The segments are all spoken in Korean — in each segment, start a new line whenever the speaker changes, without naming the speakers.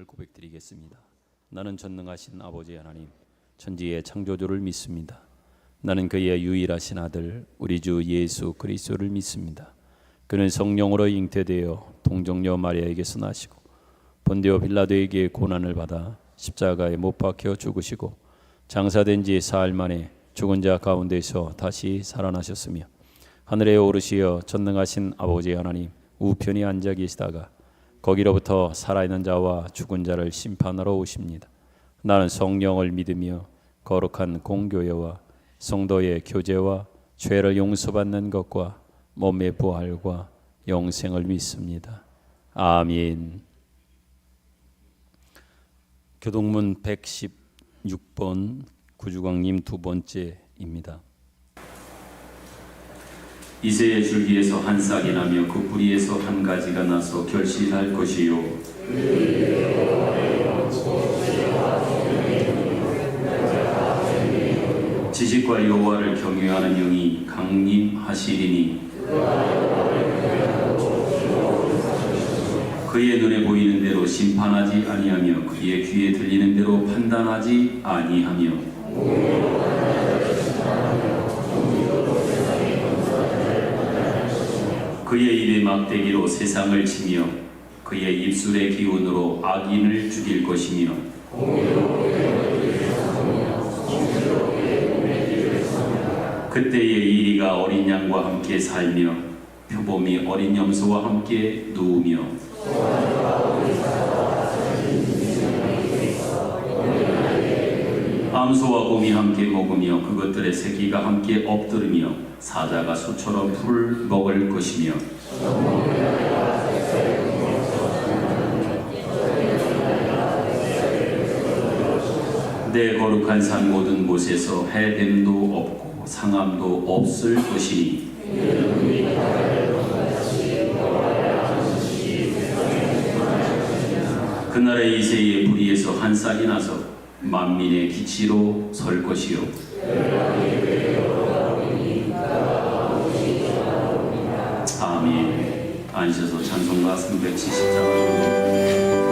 믿음을 고백드리겠습니다. 나는 전능하신 아버지 하나님, 천지의 창조주를 믿습니다. 나는 그의 유일하신 아들 우리 주 예수 그리스도를 믿습니다. 그는 성령으로 잉태되어 동정녀 마리아에게서 나시고 본디오 빌라도에게 고난을 받아 십자가에 못 박혀 죽으시고 장사된 지 사흘 만에 죽은 자 가운데서 다시 살아나셨으며 하늘에 오르시어 전능하신 아버지 하나님 우편에 앉아 계시다가 거기로부터 살아있는 자와 죽은 자를 심판하러 오십니다. 나는 성령을 믿으며 거룩한 공교회와 성도의 교제와 죄를 용서받는 것과 몸의 부활과 영생을 믿습니다. 아멘. 교동문 116번 구주광님 두 번째입니다. 이새의 줄기에서 한 싹이 나며 그 뿌리에서 한 가지가 나서 결실할 것이요 지식과 여호와를 경외하는 영이 강림하시리니 그의 눈에 보이는 대로 심판하지 아니하며 그의 귀에 들리는 대로 판단하지 아니하며 그의 입의 막대기로 세상을 치며 그의 입술의 기운으로 악인을 죽일 것이며 그때에 이리가 어린 양과 함께 살며 표범이 어린 염소와 함께 누우며 암소와 곰이 함께 먹으며 그것들의 새끼가 함께 엎드리며 사자가 소처럼 풀을 먹을 것이며 내 거룩한 산 모든 곳에서 해됨도 없고 상함도 없을 것이니 그날의 이새의 뿌리에서 한 싹이 나서 만민의 기치로 설 것이요 아멘. 앉으셔서 찬송가 370장 십자가 밑에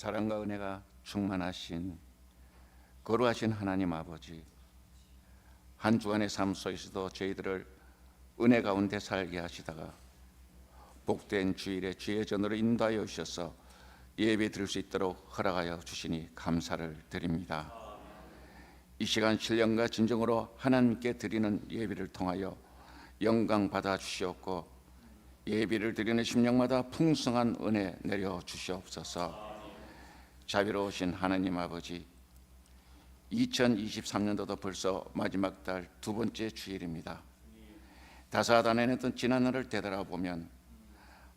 사랑과 은혜가 충만하신 거룩하신 하나님 아버지, 한 주간의 삶 속에서도 저희들을 은혜 가운데 살게 하시다가 복된 주일에 주의 전으로 인도하여 주셔서 예배 드릴 수 있도록 허락하여 주시니 감사를 드립니다. 이 시간 신령과 진정으로 하나님께 드리는 예배를 통하여 영광 받아 주시옵고 예배를 드리는 심령마다 풍성한 은혜 내려 주시옵소서. 자비로우신 하나님 아버지, 2023년도도 벌써 마지막 달 두 번째 주일입니다. 다사다난했던 지난날을 되돌아보면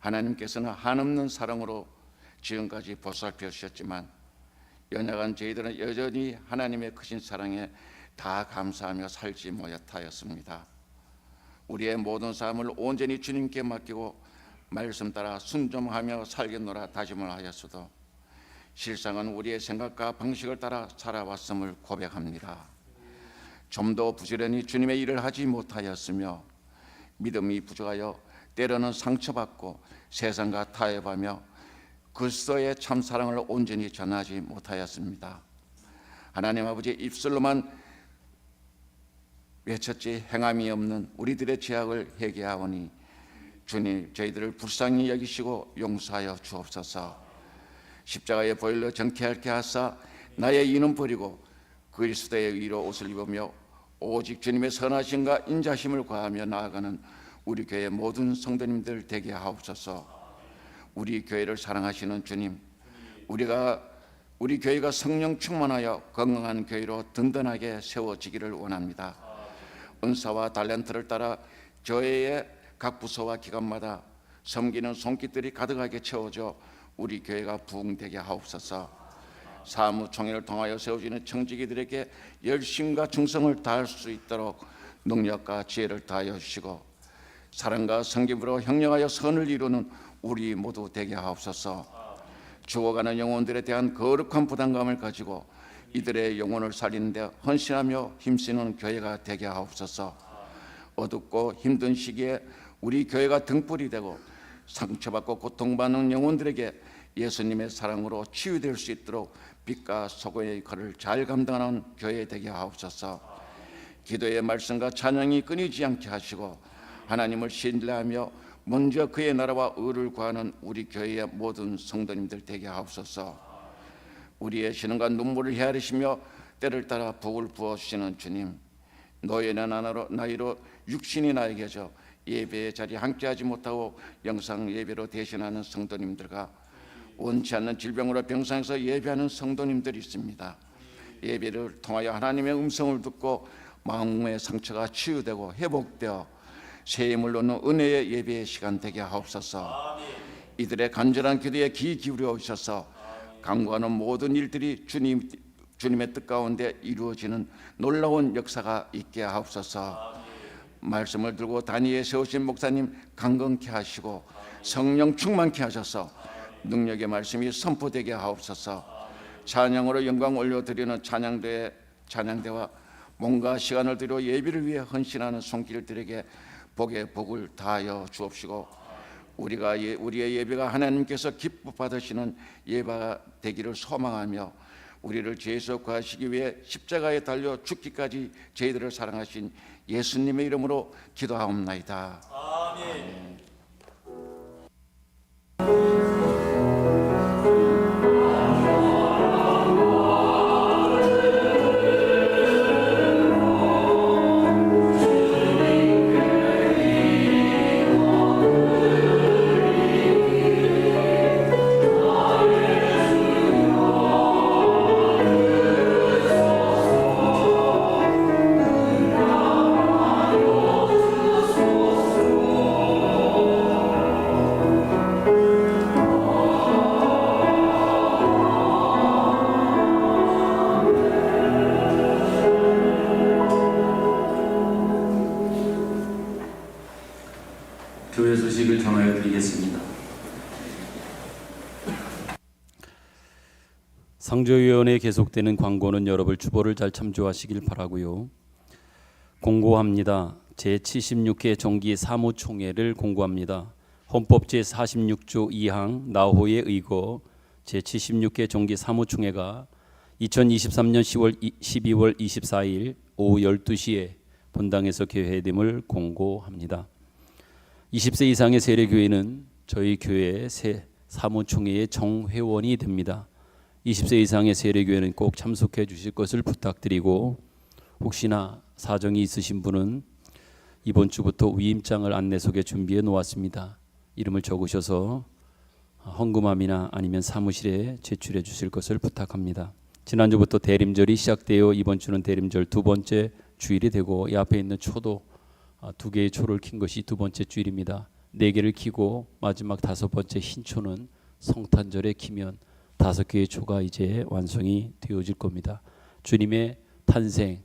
하나님께서는 한없는 사랑으로 지금까지 보살펴 주셨지만 연약한 저희들은 여전히 하나님의 크신 사랑에 다 감사하며 살지 못하였습니다. 우리의 모든 삶을 온전히 주님께 맡기고 말씀 따라 순종하며 살겠노라 다짐을 하였어도 실상은 우리의 생각과 방식을 따라 살아왔음을 고백합니다. 좀 더 부지런히 주님의 일을 하지 못하였으며 믿음이 부족하여 때로는 상처받고 세상과 타협하며 그리스도의 참사랑을 온전히 전하지 못하였습니다. 하나님 아버지, 입술로만 외쳤지 행함이 없는 우리들의 죄악을 회개하오니 주님 저희들을 불쌍히 여기시고 용서하여 주옵소서. 십자가의 보혈로 정케하게 하사 나의 의는 버리고 그리스도의 의로 옷을 입으며 오직 주님의 선하심과 인자심을 구하며 나아가는 우리 교회 모든 성도님들 되게 하옵소서. 우리 교회를 사랑하시는 주님, 우리 교회가 성령 충만하여 건강한 교회로 든든하게 세워지기를 원합니다. 은사와 달란트를 따라 교회의 각 부서와 기관마다 섬기는 손길들이 가득하게 채워져 우리 교회가 부흥되게 하옵소서. 사무총회를 통하여 세워지는 청지기들에게 열심과 충성을 다할 수 있도록 능력과 지혜를 다하여 주시고 사랑과 성김으로 형령하여 선을 이루는 우리 모두 되게 하옵소서. 죽어가는 영혼들에 대한 거룩한 부담감을 가지고 이들의 영혼을 살리는 데 헌신하며 힘쓰는 교회가 되게 하옵소서. 어둡고 힘든 시기에 우리 교회가 등불이 되고 상처받고 고통받는 영혼들에게 예수님의 사랑으로 치유될 수 있도록 빛과 소금의 역할을 잘 감당하는 교회 되게 하옵소서. 기도의 말씀과 찬양이 끊이지 않게 하시고 하나님을 신뢰하며 먼저 그의 나라와 의를 구하는 우리 교회의 모든 성도님들 되게 하옵소서. 우리의 신음과 눈물을 헤아리시며 때를 따라 복을 부어주시는 주님, 노예나 나이로 육신이 나에게 져 예배의 자리에 함께하지 못하고 영상 예배로 대신하는 성도님들과 원치 않는 질병으로 병상에서 예배하는 성도님들이 있습니다. 예배를 통하여 하나님의 음성을 듣고 마음의 상처가 치유되고 회복되어 새 힘을 얻는 은혜의 예배의 시간 되게 하옵소서. 이들의 간절한 기도에 귀 기울여 오셔서 간구하는 모든 일들이 주님의 뜻 가운데 이루어지는 놀라운 역사가 있게 하옵소서. 말씀을 들고 단위에 세우신 목사님 강건케 하시고 성령 충만케 하셔서 능력의 말씀이 선포되게 하옵소서. 찬양으로 영광 올려드리는 찬양대와 몸과 시간을 들여 예비를 위해 헌신하는 손길들에게 복의 복을 다하여 주옵시고 우리의 예배가 하나님께서 기뻐 받으시는 예배가 되기를 소망하며 우리를 죄에서 구하시기 위해 십자가에 달려 죽기까지 저희들을 사랑하신 예수님의 이름으로 기도하옵나이다. 아멘.
교회 소식을 전하여 드리겠습니다. 상조위원회에 계속되는 광고는 여러분 주보를 잘 참조하시길 바라고요. 공고합니다. 제76회 정기 사무총회를 공고합니다. 헌법 제46조 2항 나호의 의거 제76회 정기 사무총회가 2023년 12월 24일 오후 12시에 본당에서 개회됨을 공고합니다. 20세 이상의 세례교회는 저희 교회의 사무총회의 정회원이 됩니다. 20세 이상의 세례교회는 꼭 참석해 주실 것을 부탁드리고, 혹시나 사정이 있으신 분은 이번 주부터 위임장을 안내석에 준비해 놓았습니다. 이름을 적으셔서 헌금함이나 아니면 사무실에 제출해 주실 것을 부탁합니다. 지난주부터 대림절이 시작되어 이번 주는 대림절 두 번째 주일이 되고, 이 앞에 있는 초도 두 개의 초를 킨 것이 두 번째 주일입니다. 네 개를 키고 마지막 다섯 번째 흰 초는 성탄절에 키면 다섯 개의 초가 이제 완성이 되어질 겁니다. 주님의 탄생,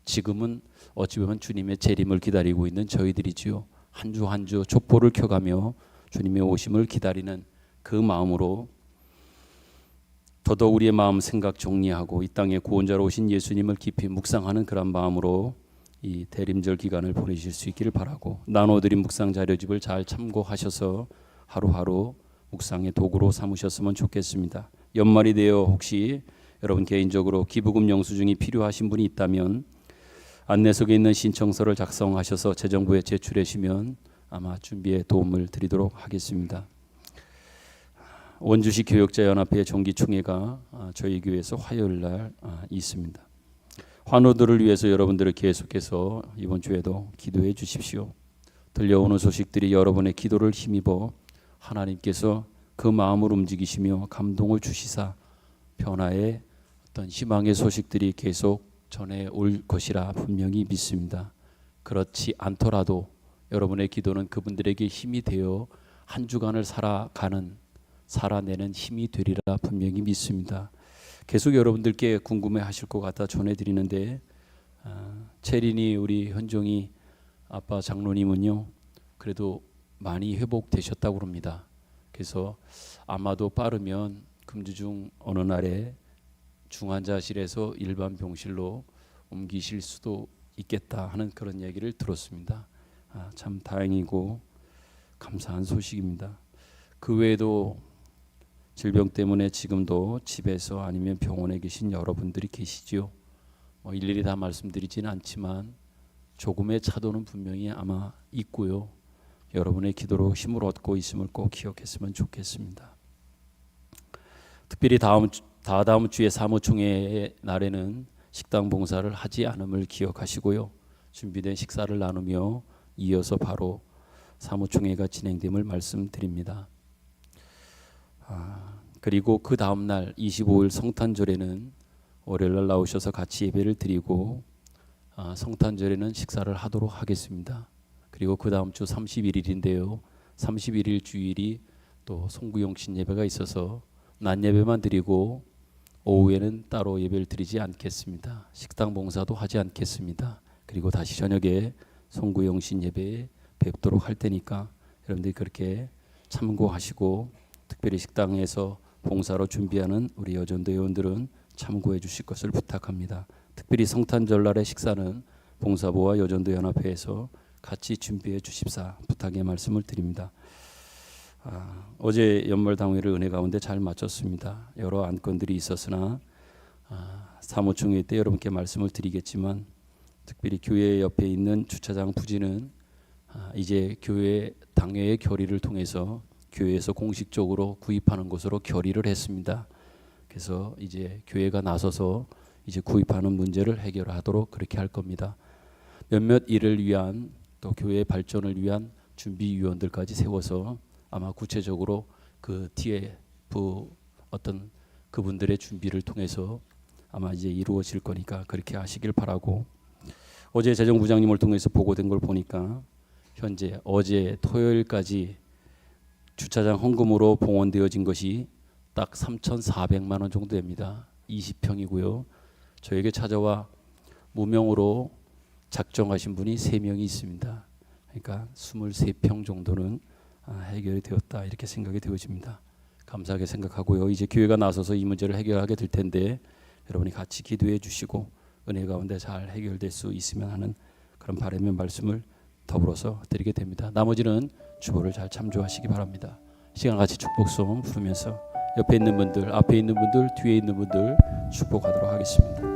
지금은 어찌 보면 주님의 재림을 기다리고 있는 저희들이지요. 한 주 한 주 촛불을 켜가며 주님의 오심을 기다리는 그 마음으로 더더욱 우리의 마음 생각 정리하고 이 땅에 구원자로 오신 예수님을 깊이 묵상하는 그런 마음으로 이 대림절 기간을 보내실 수 있기를 바라고, 나눠드린 묵상 자료집을 잘 참고하셔서 하루하루 묵상의 도구로 삼으셨으면 좋겠습니다. 연말이 되어 혹시 여러분 개인적으로 기부금 영수증이 필요하신 분이 있다면 안내석에 있는 신청서를 작성하셔서 재정부에 제출하시면 아마 준비에 도움을 드리도록 하겠습니다. 원주시 교역자연합회 정기총회가 저희 교회에서 화요일 날 있습니다. 환우들을 위해서 여러분들을 계속해서 이번 주에도 기도해 주십시오. 들려오는 소식들이 여러분의 기도를 힘입어 하나님께서 그 마음을 움직이시며 감동을 주시사 변화의 어떤 희망의 소식들이 계속 전해올 것이라 분명히 믿습니다. 그렇지 않더라도 여러분의 기도는 그분들에게 힘이 되어 한 주간을 살아내는 힘이 되리라 분명히 믿습니다. 계속 여러분들께 궁금해하실 것 같아 전해드리는데, 채린이 우리 현종이 아빠 장로님은요 그래도 많이 회복되셨다고 합니다. 그래서 아마도 빠르면 금주중 어느 날에 중환자실에서 일반 병실로 옮기실 수도 있겠다 하는 그런 얘기를 들었습니다. 참 다행이고 감사한 소식입니다. 그 외에도 질병 때문에 지금도 집에서 아니면 병원에 계신 여러분들이 계시지요. 일일이 다 말씀드리지는 않지만 조금의 차도는 분명히 아마 있고요. 여러분의 기도로 힘을 얻고 있음을 꼭 기억했으면 좋겠습니다. 특별히 다다음 주에 사무총회의 날에는 식당 봉사를 하지 않음을 기억하시고요. 준비된 식사를 나누며 이어서 바로 사무총회가 진행됨을 말씀드립니다. 그리고 그 다음 날 25일 성탄절에는 월요일날 나오셔서 같이 예배를 드리고 성탄절에는 식사를 하도록 하겠습니다. 그리고 그 다음 주 31일인데요. 31일 주일이 또 송구용신 예배가 있어서 낮 예배만 드리고 오후에는 따로 예배를 드리지 않겠습니다. 식당 봉사도 하지 않겠습니다. 그리고 다시 저녁에 송구용신 예배에 뵙도록 할 테니까 여러분들이 그렇게 참고하시고, 특별히 식당에서 봉사로 준비하는 우리 여전도 회원들은 참고해 주실 것을 부탁합니다. 특별히 성탄절날의 식사는 봉사부와 여전도 연합회에서 같이 준비해 주십사 부탁의 말씀을 드립니다. 어제 연말당회를 은혜 가운데 잘 마쳤습니다. 여러 안건들이 있었으나 사무총회 때 여러분께 말씀을 드리겠지만, 특별히 교회 옆에 있는 주차장 부지는 이제 교회 당회의 결의를 통해서 교회에서 공식적으로 구입하는 것으로 결의를 했습니다. 그래서 이제 교회가 나서서 이제 구입하는 문제를 해결하도록 그렇게 할 겁니다. 몇몇 일을 위한 또 교회의 발전을 위한 준비위원들까지 세워서 아마 구체적으로 그 TF 어떤 그분들의 준비를 통해서 아마 이제 이루어질 거니까 그렇게 하시길 바라고, 어제 재정부장님을 통해서 보고된 걸 보니까 현재 어제 토요일까지 주차장 헌금으로 봉헌되어진 것이 딱 3,400만 원 정도 됩니다. 20평이고요. 저에게 찾아와 무명으로 작정하신 분이 3명이 있습니다. 그러니까 23평 정도는 해결이 되었다 이렇게 생각이 되어집니다. 감사하게 생각하고요. 이제 교회가 나서서 이 문제를 해결하게 될 텐데 여러분이 같이 기도해 주시고 은혜 가운데 잘 해결될 수 있으면 하는 그런 바람의 말씀을 더불어서 드리게 됩니다. 나머지는 주보를 잘 참조하시기 바랍니다. 시간 같이 축복송 부르면서 옆에 있는 분들, 앞에 있는 분들, 뒤에 있는 분들 축복하도록 하겠습니다.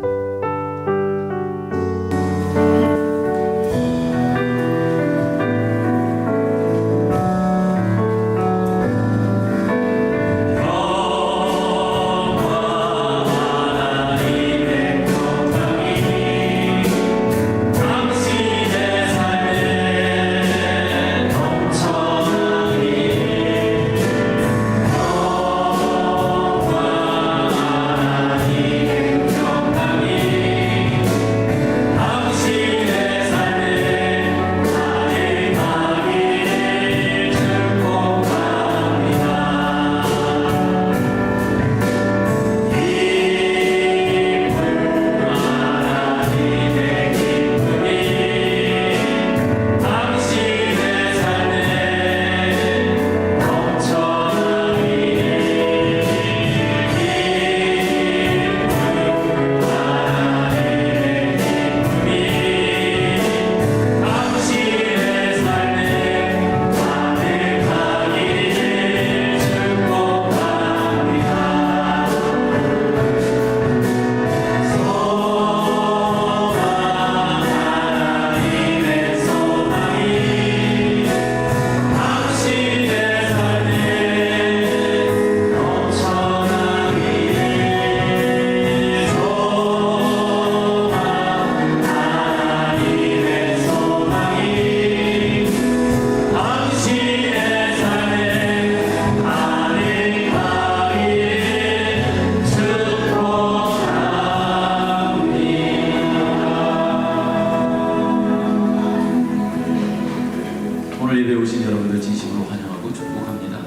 오늘 예배 오신 여러분들 진심으로 환영하고 축복합니다.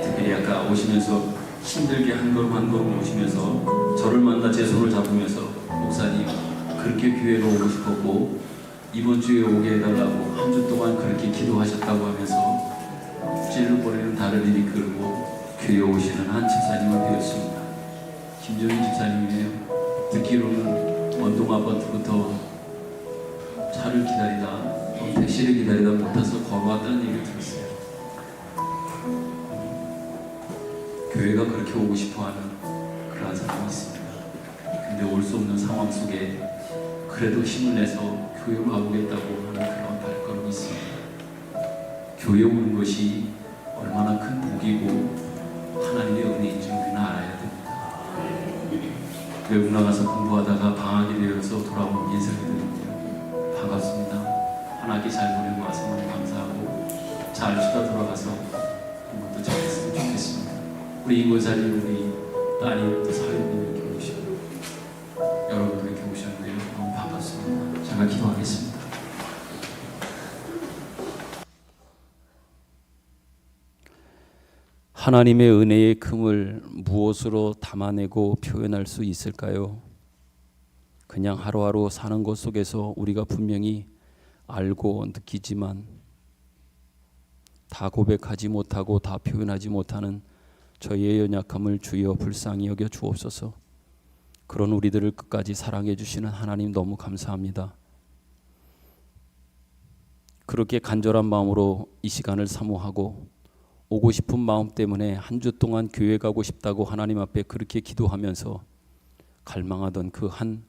특별히 아까 오시면서 힘들게 한 걸음 한 걸음 오시면서 저를 만나 제 손을 잡으면서 목사님 그렇게 교회로 오고 싶었고 이번 주에 오게 해달라고 한 주 동안 그렇게 기도하셨다고 하면서 찔러버리는 달을 이리 끌고 교회에 오시는 한 집사님을 배웠습니다. 김정인 집사님이에요. 듣기로는 원동 아파트부터 차를 기다리다 택시를 기다리다 못 타서 걸어왔다는 얘기를 들었어요. 교회가 그렇게 오고 싶어하는 그러한 사람이 있습니다. 근데 올 수 없는 상황 속에 그래도 힘을 내서 교회로 가보겠다고 하는 그런 발걸음이 있습니다. 교회 오는 것이 얼마나 큰 복이고 하나님의 은혜인 줄 우리는 알아야 됩니다. 외국 나가서 공부하다가 방학이 되어서 돌아온 인생들은요, 반갑습니다. 한 학기 잘 보내고 와서 너무 감사하고 잘 쉬다 돌아가서 공부도 잘했으면 좋겠습니다. 우리 인권사님, 우리 따님도 사회님 이렇게 오시고 여러분도 이렇게 오셨는데요, 너무 반갑습니다. 제가 기도하겠습니다. 하나님의 은혜의 금을 무엇으로 담아내고 표현할 수 있을까요? 그냥 하루하루 사는 것 속에서 우리가 분명히 알고 느끼지만 다 고백하지 못하고 다 표현하지 못하는 저희의 연약함을 주여 불쌍히 여겨 주옵소서. 그런 우리들을 끝까지 사랑해 주시는 하나님 너무 감사합니다. 그렇게 간절한 마음으로 이 시간을 사모하고 오고 싶은 마음 때문에 한 주 동안 교회 가고 싶다고 하나님 앞에 그렇게 기도하면서 갈망하던 그 한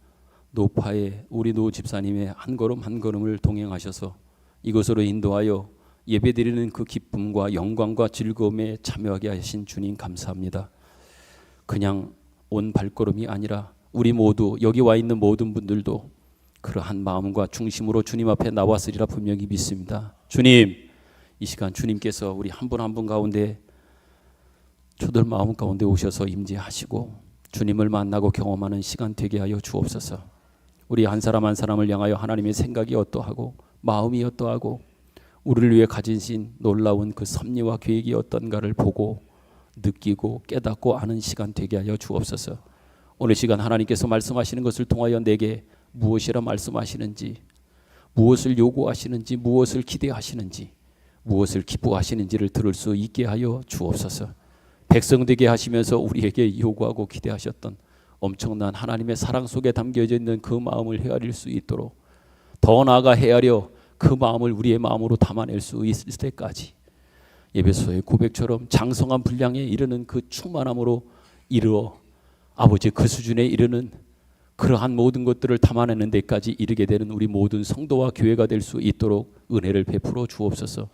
노파의 우리 노 집사님의 한 걸음 한 걸음을 동행하셔서 이곳으로 인도하여 예배드리는 그 기쁨과 영광과 즐거움에 참여하게 하신 주님 감사합니다. 그냥 온 발걸음이 아니라 우리 모두 여기 와 있는 모든 분들도 그러한 마음과 중심으로 주님 앞에 나왔으리라 분명히 믿습니다. 주님, 이 시간 주님께서 우리 한 분 한 분 가운데 초들 마음 가운데 오셔서 임재하시고 주님을 만나고 경험하는 시간 되게 하여 주옵소서. 우리 한 사람 한 사람을 향하여 하나님의 생각이 어떠하고 마음이 어떠하고 우리를 위해 가지신 놀라운 그 섭리와 계획이 어떤가를 보고 느끼고 깨닫고 아는 시간 되게 하여 주옵소서. 오늘 시간 하나님께서 말씀하시는 것을 통하여 내게 무엇이라 말씀하시는지, 무엇을 요구하시는지, 무엇을 기대하시는지, 무엇을 기뻐하시는지를 들을 수 있게 하여 주옵소서. 백성 되게 하시면서 우리에게 요구하고 기대하셨던 엄청난 하나님의 사랑 속에 담겨져 있는 그 마음을 헤아릴 수 있도록, 더 나아가 헤아려 그 마음을 우리의 마음으로 담아낼 수 있을 때까지 에베소의 고백처럼 장성한 분량에 이르는 그 충만함으로 이르어 아버지 그 수준에 이르는 그러한 모든 것들을 담아내는 데까지 이르게 되는 우리 모든 성도와 교회가 될 수 있도록 은혜를 베풀어 주옵소서.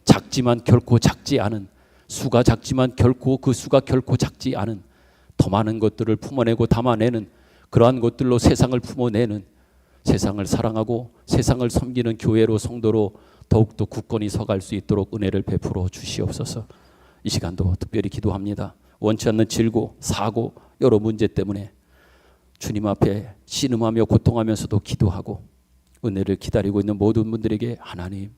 작지만 결코 작지 않은, 수가 작지만 결코 그 수가 결코 작지 않은 더 많은 것들을 품어내고 담아내는 그러한 것들로 세상을 품어내는, 세상을 사랑하고 세상을 섬기는 교회로, 성도로 더욱더 굳건히 서갈 수 있도록 은혜를 베풀어 주시옵소서. 이 시간도 특별히 기도합니다. 원치 않는 질고 사고 여러 문제 때문에 주님 앞에 신음하며 고통하면서도 기도하고 은혜를 기다리고 있는 모든 분들에게 하나님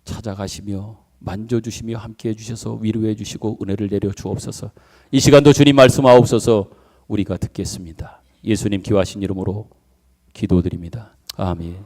찾아가시며 만져주시며 함께해 주셔서 위로해 주시고 은혜를 내려 주옵소서. 이 시간도 주님 말씀하옵소서. 우리가 듣겠습니다. 예수님 귀하신 이름으로 기도드립니다. 아멘.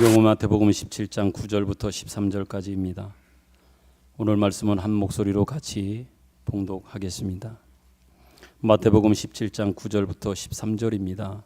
성경은 마태복음 17장 9절부터 13절까지입니다. 오늘 말씀은 한 목소리로 같이 봉독하겠습니다. 마태복음 17장 9절부터 13절입니다.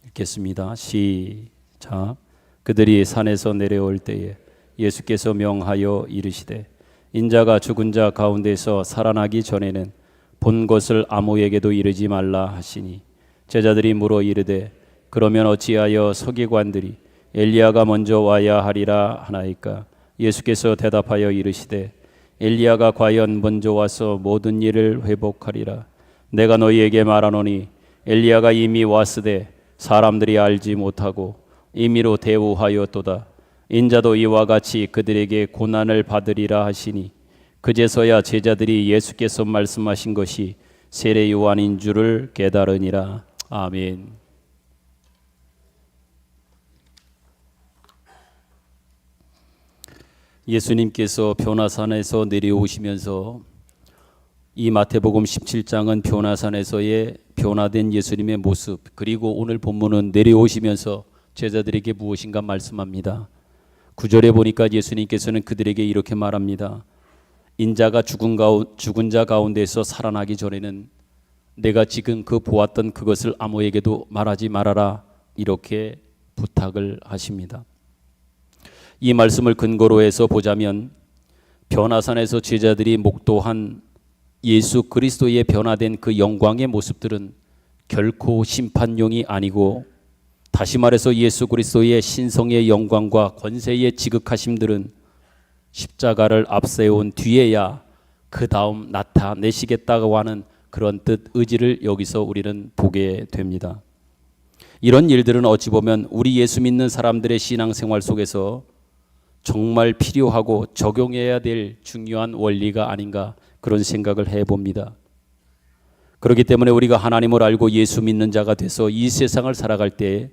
읽겠습니다. 시작. 그들이 산에서 내려올 때에 예수께서 명하여 이르시되 인자가 죽은 자 가운데서 살아나기 전에는 본 것을 아무에게도 이르지 말라 하시니 제자들이 물어 이르되 그러면 어찌하여 서기관들이 엘리야가 먼저 와야 하리라 하나이까? 예수께서 대답하여 이르시되 엘리야가 과연 먼저 와서 모든 일을 회복하리라. 내가 너희에게 말하노니 엘리야가 이미 왔으되 사람들이 알지 못하고 임의로 대우하였도다. 인자도 이와 같이 그들에게 고난을 받으리라 하시니 그제서야 제자들이 예수께서 말씀하신 것이 세례 요한인 줄을 깨달으니라. 아멘. 예수님께서 변화산에서 내려오시면서 이 마태복음 17장은 변화산에서의 변화된 예수님의 모습, 그리고 오늘 본문은 내려오시면서 제자들에게 무엇인가 말씀합니다. 9절에 보니까 예수님께서는 그들에게 이렇게 말합니다. 인자가 죽은 자 가운데서 살아나기 전에는 내가 지금 보았던 그것을 아무에게도 말하지 말아라, 이렇게 부탁을 하십니다. 이 말씀을 근거로 해서 보자면 변화산에서 제자들이 목도한 예수 그리스도의 변화된 그 영광의 모습들은 결코 심판용이 아니고, 다시 말해서 예수 그리스도의 신성의 영광과 권세의 지극하심들은 십자가를 앞세운 뒤에야 그 다음 나타내시겠다고 하는 그런 뜻, 의지를 여기서 우리는 보게 됩니다. 이런 일들은 어찌 보면 우리 예수 믿는 사람들의 신앙생활 속에서 정말 필요하고 적용해야 될 중요한 원리가 아닌가, 그런 생각을 해봅니다. 그렇기 때문에 우리가 하나님을 알고 예수 믿는 자가 돼서 이 세상을 살아갈 때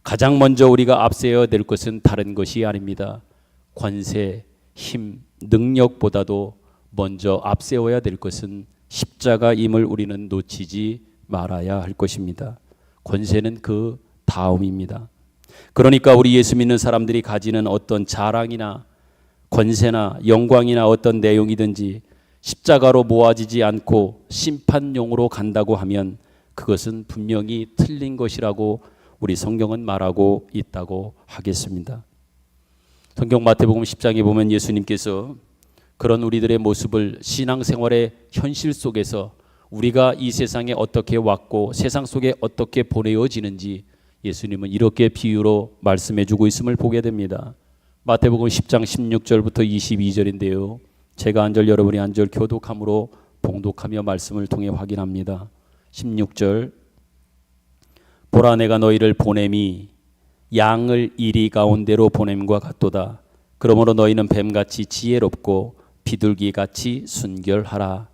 가장 먼저 우리가 앞세워야 될 것은 다른 것이 아닙니다. 권세, 힘, 능력보다도 먼저 앞세워야 될 것은 십자가임을 우리는 놓치지 말아야 할 것입니다. 권세는 그 다음입니다. 그러니까 우리 예수 믿는 사람들이 가지는 어떤 자랑이나 권세나 영광이나 어떤 내용이든지 십자가로 모아지지 않고 심판용으로 간다고 하면 그것은 분명히 틀린 것이라고 우리 성경은 말하고 있다고 하겠습니다. 성경 마태복음 10장에 보면 예수님께서 그런 우리들의 모습을 신앙생활의 현실 속에서 우리가 이 세상에 어떻게 왔고 세상 속에 어떻게 보내어지는지 예수님은 이렇게 비유로 말씀해 주고 있음을 보게 됩니다. 마태복음 10장 16절부터 22절인데요. 제가 한 절 여러분이 한 절 교독함으로 봉독하며 말씀을 통해 확인합니다. 16절. 보라, 내가 너희를 보냄이 양을 이리 가운데로 보냄과 같도다. 그러므로 너희는 뱀같이 지혜롭고 비둘기같이 순결하라.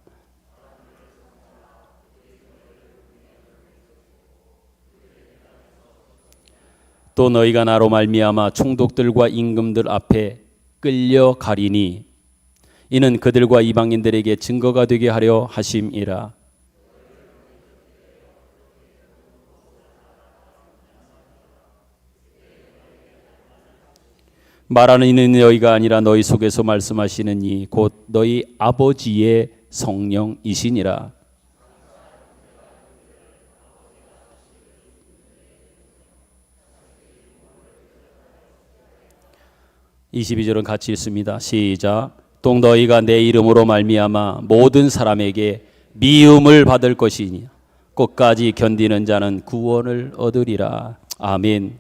또 너희가 나로 말미암아 총독들과 임금들 앞에 끌려가리니 이는 그들과 이방인들에게 증거가 되게 하려 하심이라. 말하는 이는 너희가 아니라 너희 속에서 말씀하시는 이 곧 너희 아버지의 성령이시니라. 22절은 같이 읽습니다. 시작. 또 너희가 내 이름으로 말미암아 모든 사람에게 미움을 받을 것이니 끝까지 견디는 자는 구원을 얻으리라. 아멘.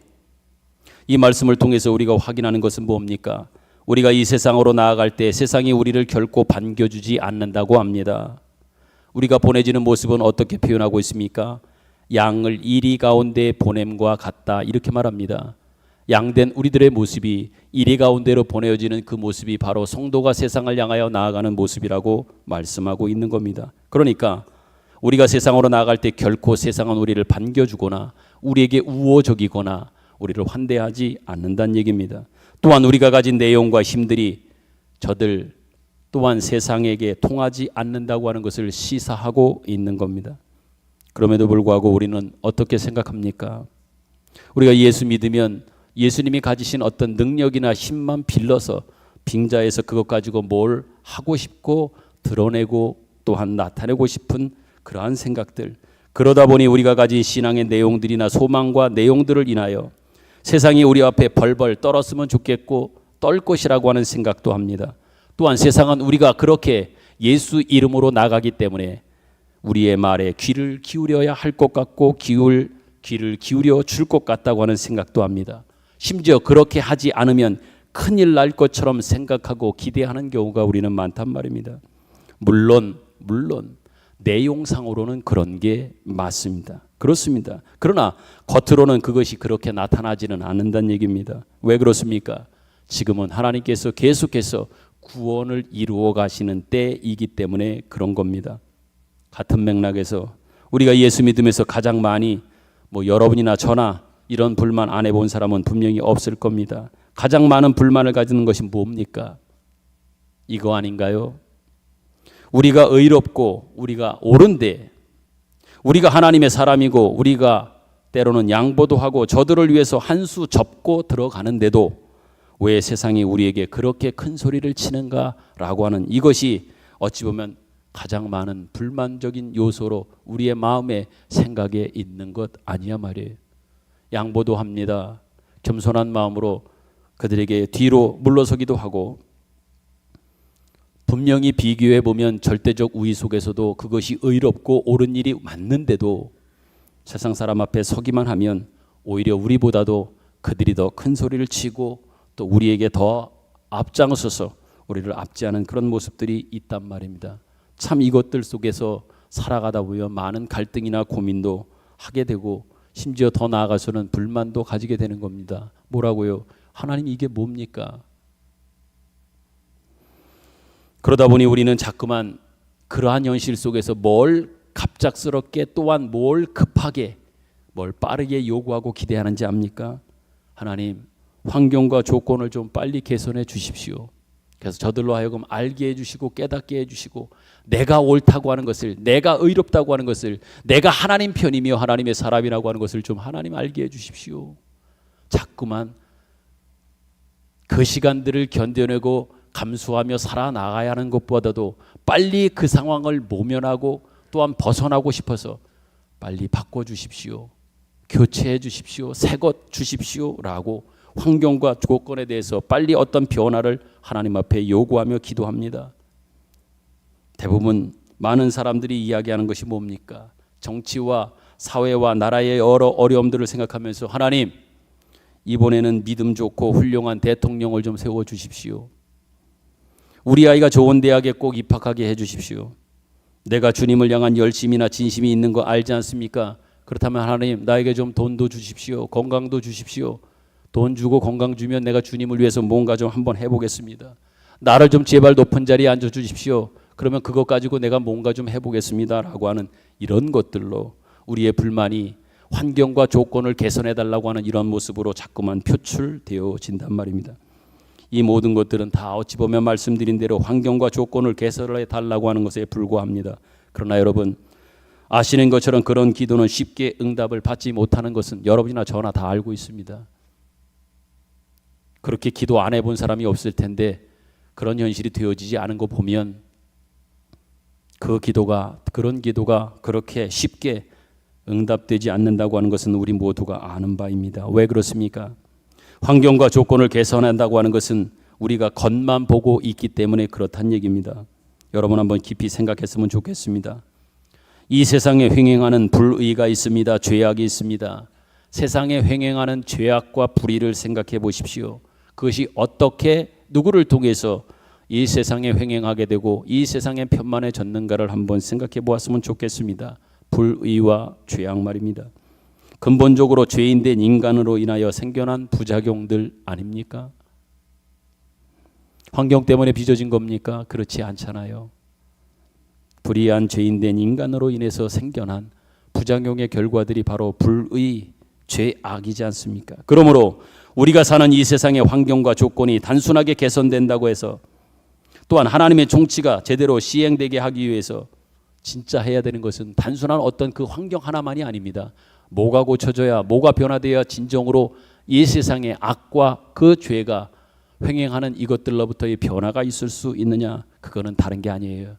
이 말씀을 통해서 우리가 확인하는 것은 뭡니까? 우리가 이 세상으로 나아갈 때 세상이 우리를 결코 반겨주지 않는다고 합니다. 우리가 보내지는 모습은 어떻게 표현하고 있습니까? 양을 이리 가운데 보냄과 같다, 이렇게 말합니다. 양된 우리들의 모습이 이리 가운데로 보내어지는 그 모습이 바로 성도가 세상을 향하여 나아가는 모습이라고 말씀하고 있는 겁니다. 그러니까 우리가 세상으로 나아갈 때 결코 세상은 우리를 반겨주거나 우리에게 우호적이거나 우리를 환대하지 않는다는 얘기입니다. 또한 우리가 가진 내용과 힘들이 저들 또한 세상에게 통하지 않는다고 하는 것을 시사하고 있는 겁니다. 그럼에도 불구하고 우리는 어떻게 생각합니까? 우리가 예수 믿으면 예수님이 가지신 어떤 능력이나 힘만 빌려서 빙자해서 그것 가지고 뭘 하고 싶고 드러내고 또한 나타내고 싶은 그러한 생각들, 그러다 보니 우리가 가진 신앙의 내용들이나 소망과 내용들을 인하여 세상이 우리 앞에 벌벌 떨었으면 좋겠고 떨 것이라고 하는 생각도 합니다. 또한 세상은 우리가 그렇게 예수 이름으로 나가기 때문에 우리의 말에 귀를 기울여야 할 것 같고 귀를 기울여 줄 것 같다고 하는 생각도 합니다. 심지어 그렇게 하지 않으면 큰일 날 것처럼 생각하고 기대하는 경우가 우리는 많단 말입니다. 물론 내용상으로는 그런 게 맞습니다. 그렇습니다. 그러나 겉으로는 그것이 그렇게 나타나지는 않는다는 얘기입니다. 왜 그렇습니까? 지금은 하나님께서 계속해서 구원을 이루어 가시는 때이기 때문에 그런 겁니다. 같은 맥락에서 우리가 예수 믿으면서 가장 많이 여러분이나 저나 이런 불만 안 해본 사람은 분명히 없을 겁니다. 가장 많은 불만을 가지는 것이 뭡니까? 이거 아닌가요? 우리가 의롭고 우리가 옳은데, 우리가 하나님의 사람이고 우리가 때로는 양보도 하고 저들을 위해서 한 수 접고 들어가는데도 왜 세상이 우리에게 그렇게 큰 소리를 치는가라고 하는 이것이 어찌 보면 가장 많은 불만적인 요소로 우리의 마음에 생각에 있는 것 아니야 말이에요. 양보도 합니다. 겸손한 마음으로 그들에게 뒤로 물러서기도 하고, 분명히 비교해 보면 절대적 우위 속에서도 그것이 의롭고 옳은 일이 맞는데도 세상 사람 앞에 서기만 하면 오히려 우리보다도 그들이 더 큰 소리를 치고 또 우리에게 더 앞장서서 우리를 압제하는 그런 모습들이 있단 말입니다. 참 이것들 속에서 살아가다 보면 많은 갈등이나 고민도 하게 되고 심지어 더 나아가서는 불만도 가지게 되는 겁니다. 뭐라고요? 하나님 이게 뭡니까? 그러다 보니 우리는 자꾸만 그러한 현실 속에서 뭘 갑작스럽게 또한 뭘 급하게 뭘 빠르게 요구하고 기대하는지 압니까? 하나님 환경과 조건을 좀 빨리 개선해 주십시오. 그래서 저들로 하여금 알게 해주시고 깨닫게 해주시고 내가 옳다고 하는 것을, 내가 의롭다고 하는 것을, 내가 하나님 편이며 하나님의 사람이라고 하는 것을 좀 하나님 알게 해주십시오. 자꾸만 그 시간들을 견뎌내고 감수하며 살아나가야 하는 것보다도 빨리 그 상황을 모면하고 또한 벗어나고 싶어서 빨리 바꿔주십시오. 교체해 주십시오. 새 것 주십시오. 라고 환경과 조건에 대해서 빨리 어떤 변화를 하나님 앞에 요구하며 기도합니다. 대부분 많은 사람들이 이야기하는 것이 뭡니까? 정치와 사회와 나라의 여러 어려움들을 생각하면서 하나님 이번에는 믿음 좋고 훌륭한 대통령을 좀 세워주십시오. 우리 아이가 좋은 대학에 꼭 입학하게 해주십시오. 내가 주님을 향한 열심이나 진심이 있는 거 알지 않습니까? 그렇다면 하나님 나에게 좀 돈도 주십시오. 건강도 주십시오. 돈 주고 건강 주면 내가 주님을 위해서 뭔가 좀 한번 해보겠습니다. 나를 좀 제발 높은 자리에 앉아주십시오. 그러면 그것 가지고 내가 뭔가 좀 해보겠습니다. 라고 하는 이런 것들로 우리의 불만이 환경과 조건을 개선해달라고 하는 이런 모습으로 자꾸만 표출되어진단 말입니다. 이 모든 것들은 다 어찌 보면 말씀드린 대로 환경과 조건을 개선해달라고 하는 것에 불과합니다. 그러나 여러분 아시는 것처럼 그런 기도는 쉽게 응답을 받지 못하는 것은 여러분이나 저나 다 알고 있습니다. 그렇게 기도 안 해본 사람이 없을 텐데 그런 현실이 되어지지 않은 거 보면 그런 기도가 그렇게 쉽게 응답되지 않는다고 하는 것은 우리 모두가 아는 바입니다. 왜 그렇습니까? 환경과 조건을 개선한다고 하는 것은 우리가 겉만 보고 있기 때문에 그렇다는 얘기입니다. 여러분 한번 깊이 생각했으면 좋겠습니다. 이 세상에 횡행하는 불의가 있습니다. 죄악이 있습니다. 세상에 횡행하는 죄악과 불의를 생각해 보십시오. 그것이 어떻게 누구를 통해서 이 세상에 횡행하게 되고 이 세상에 편만해졌는가를 한번 생각해 보았으면 좋겠습니다. 불의와 죄악 말입니다. 근본적으로 죄인된 인간으로 인하여 생겨난 부작용들 아닙니까? 환경 때문에 빚어진 겁니까? 그렇지 않잖아요. 불의한 죄인된 인간으로 인해서 생겨난 부작용의 결과들이 바로 불의, 죄악이지 않습니까? 그러므로 우리가 사는 이 세상의 환경과 조건이 단순하게 개선된다고 해서 또한 하나님의 통치가 제대로 시행되게 하기 위해서 진짜 해야 되는 것은 단순한 어떤 그 환경 하나만이 아닙니다. 뭐가 고쳐져야, 뭐가 변화되어야 진정으로 이 세상의 악과 그 죄가 횡행하는 이것들로부터의 변화가 있을 수 있느냐? 그거는 다른 게 아니에요.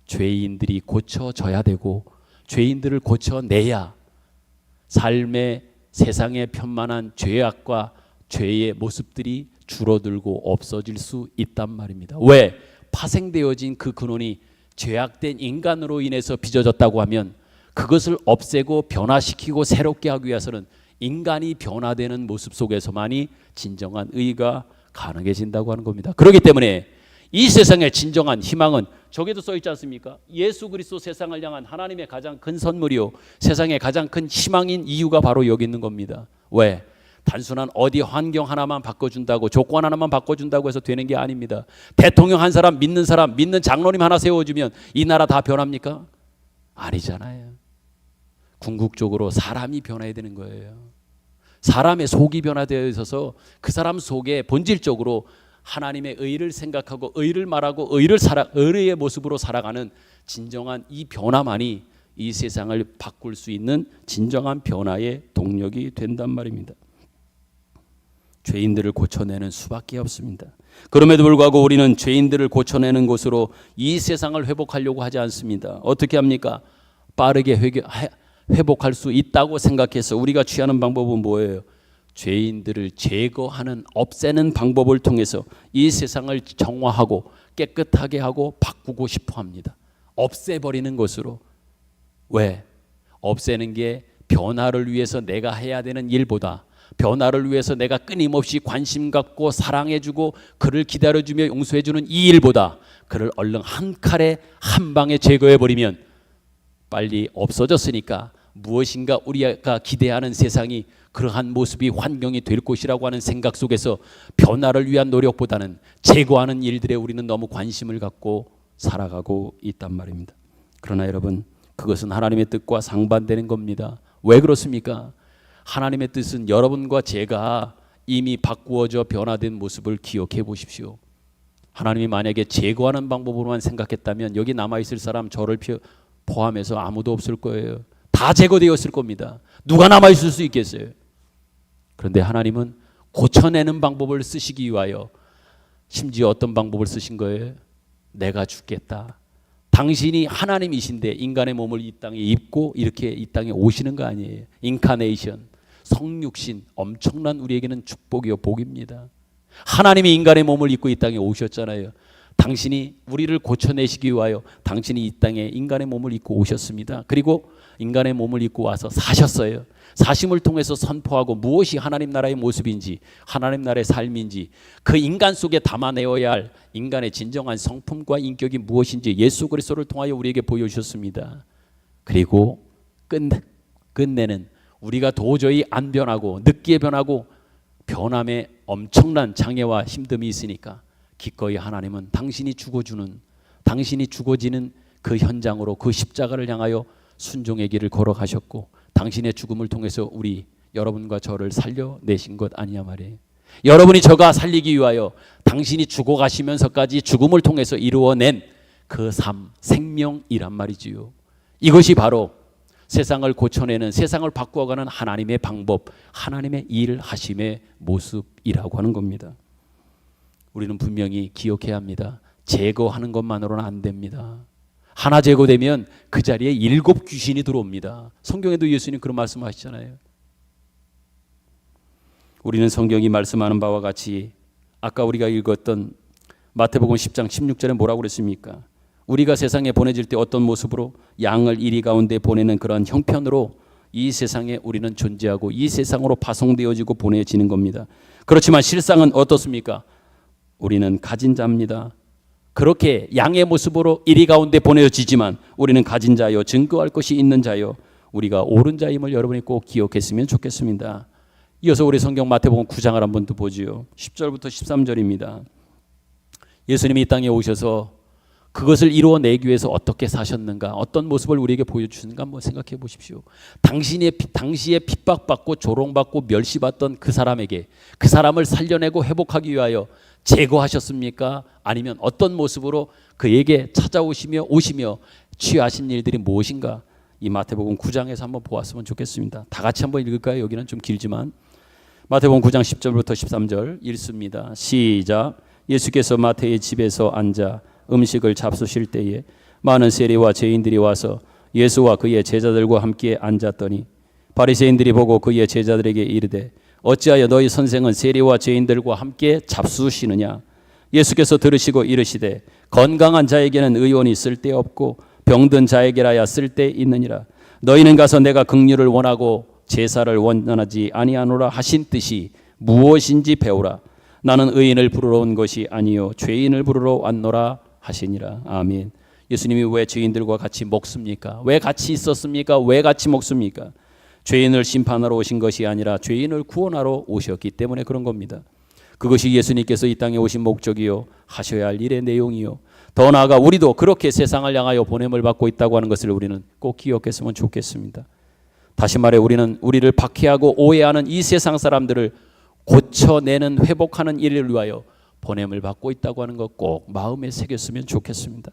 죄인들이 고쳐져야 되고 죄인들을 고쳐내야 삶의 세상에 편만한 죄악과 죄의 모습들이 줄어들고 없어질 수 있단 말입니다. 왜? 파생되어진 그 근원이 죄악된 인간으로 인해서 빚어졌다고 하면 그것을 없애고 변화시키고 새롭게 하기 위해서는 인간이 변화되는 모습 속에서만이 진정한 의가 가능해진다고 하는 겁니다. 그렇기 때문에 이 세상의 진정한 희망은 저기도 써 있지 않습니까? 예수 그리스도 세상을 향한 하나님의 가장 큰 선물이요 세상의 가장 큰 희망인 이유가 바로 여기 있는 겁니다. 왜? 단순한 어디 환경 하나만 바꿔준다고 조건 하나만 바꿔준다고 해서 되는 게 아닙니다. 대통령 한 사람, 믿는 장로님 하나 세워주면 이 나라 다 변합니까? 아니잖아요. 궁극적으로 사람이 변해야 되는 거예요. 사람의 속이 변화되어 있어서 그 사람 속에 본질적으로 하나님의 의를 생각하고 의를 말하고 의의 모습으로 살아가는 진정한 이 변화만이 이 세상을 바꿀 수 있는 진정한 변화의 동력이 된단 말입니다. 죄인들을 고쳐내는 수밖에 없습니다. 그럼에도 불구하고 우리는 죄인들을 고쳐내는 것으로 이 세상을 회복하려고 하지 않습니다. 어떻게 합니까? 빠르게 회복할 수 있다고 생각해서 우리가 취하는 방법은 뭐예요? 죄인들을 제거하는 없애는 방법을 통해서 이 세상을 정화하고 깨끗하게 하고 바꾸고 싶어 합니다. 없애버리는 것으로. 왜? 없애는 게 변화를 위해서 내가 해야 되는 일보다 변화를 위해서 내가 끊임없이 관심 갖고 사랑해주고 그를 기다려주며 용서해주는 이 일보다 그를 얼른 한 칼에 한 방에 제거해버리면 빨리 없어졌으니까 무엇인가 우리가 기대하는 세상이 그러한 모습이 환경이 될 것이라고 하는 생각 속에서 변화를 위한 노력보다는 제거하는 일들에 우리는 너무 관심을 갖고 살아가고 있단 말입니다. 그러나 여러분, 그것은 하나님의 뜻과 상반되는 겁니다. 왜 그렇습니까? 하나님의 뜻은 여러분과 제가 이미 바꾸어져 변화된 모습을 기억해 보십시오. 하나님이 만약에 제거하는 방법으로만 생각했다면 여기 남아있을 사람 저를 포함해서 아무도 없을 거예요. 다 제거되었을 겁니다. 누가 남아있을 수 있겠어요? 그런데 하나님은 고쳐내는 방법을 쓰시기 위하여 심지어 어떤 방법을 쓰신 거예요? 내가 죽겠다. 당신이 하나님이신데 인간의 몸을 이 땅에 입고 이렇게 이 땅에 오시는 거 아니에요? 인카네이션, 성육신, 엄청난 우리에게는 축복이요 복입니다. 하나님이 인간의 몸을 입고 이 땅에 오셨잖아요. 당신이 우리를 고쳐내시기 위하여 당신이 이 땅에 인간의 몸을 입고 오셨습니다. 그리고 인간의 몸을 입고 와서 사셨어요. 사심을 통해서 선포하고 무엇이 하나님 나라의 모습인지 하나님 나라의 삶인지 그 인간 속에 담아내어야 할 인간의 진정한 성품과 인격이 무엇인지 예수 그리스도를 통하여 우리에게 보여주셨습니다. 그리고 끝내는 우리가 도저히 안 변하고 늦게 변하고 변함에 엄청난 장애와 힘듦이 있으니까 기꺼이 하나님은 당신이 죽어지는 그 현장으로 그 십자가를 향하여 순종의 길을 걸어가셨고 당신의 죽음을 통해서 여러분과 저를 살려내신 것 아니냐 말이에요. 여러분이 저가 살리기 위하여 당신이 죽어가시면서까지 죽음을 통해서 이루어낸 그 삶, 생명이란 말이지요. 이것이 바로 세상을 고쳐내는, 세상을 바꾸어가는 하나님의 방법, 하나님의 일하심의 모습이라고 하는 겁니다. 우리는 분명히 기억해야 합니다. 제거하는 것만으로는 안 됩니다. 하나 제거되면 그 자리에 7 귀신이 들어옵니다. 성경에도 예수님 그런 말씀하시잖아요. 우리는 성경이 말씀하는 바와 같이 아까 우리가 읽었던 마태복음 10장 16절에 뭐라고 그랬습니까? 우리가 세상에 보내질 때 어떤 모습으로 양을 이리 가운데 보내는 그런 형편으로 이 세상에 우리는 존재하고 이 세상으로 파송되어지고 보내지는 겁니다. 그렇지만 실상은 어떻습니까? 우리는 가진 자입니다. 그렇게 양의 모습으로 이리 가운데 보내지지만 우리는 가진 자요 증거할 것이 있는 자요 우리가 옳은 자임을 여러분이 꼭 기억했으면 좋겠습니다. 이어서 우리 성경 마태복음 9장을 한번 더 보지요. 10절부터 13절입니다. 예수님이 이 땅에 오셔서 그것을 이루어내기 위해서 어떻게 사셨는가, 어떤 모습을 우리에게 보여주시는가 한번 생각해 보십시오. 당시에 핍박받고 조롱받고 멸시받던 그 사람에게 그 사람을 살려내고 회복하기 위하여 제거하셨습니까? 아니면 어떤 모습으로 그에게 찾아오시며 취하신 일들이 무엇인가? 이 마태복음 9장에서 한번 보았으면 좋겠습니다. 다 같이 한번 읽을까요? 여기는 좀 길지만 마태복음 9장 10절부터 13절 읽습니다. 시작. 예수께서 마태의 집에서 앉아 음식을 잡수실 때에 많은 세리와 죄인들이 와서 예수와 그의 제자들과 함께 앉았더니 바리새인들이 보고 그의 제자들에게 이르되 어찌하여 너희 선생은 세리와 죄인들과 함께 잡수시느냐. 예수께서 들으시고 이르시되 건강한 자에게는 의원이 쓸데없고 병든 자에게라야 쓸데 있느니라. 너희는 가서 내가 긍휼을 원하고 제사를 원하지 아니하노라 하신 뜻이 무엇인지 배우라. 나는 의인을 부르러 온 것이 아니요 죄인을 부르러 왔노라 하시니라. 아멘. 예수님이 왜 죄인들과 같이 먹습니까? 왜 같이 있었습니까? 왜 같이 먹습니까? 죄인을 심판하러 오신 것이 아니라 죄인을 구원하러 오셨기 때문에 그런 겁니다. 그것이 예수님께서 이 땅에 오신 목적이요 하셔야 할 일의 내용이요, 더 나아가 우리도 그렇게 세상을 향하여 보냄을 받고 있다고 하는 것을 우리는 꼭 기억했으면 좋겠습니다. 다시 말해 우리는 우리를 박해하고 오해하는 이 세상 사람들을 고쳐내는 회복하는 일을 위하여 보냄을 받고 있다고 하는 것 꼭 마음에 새겼으면 좋겠습니다.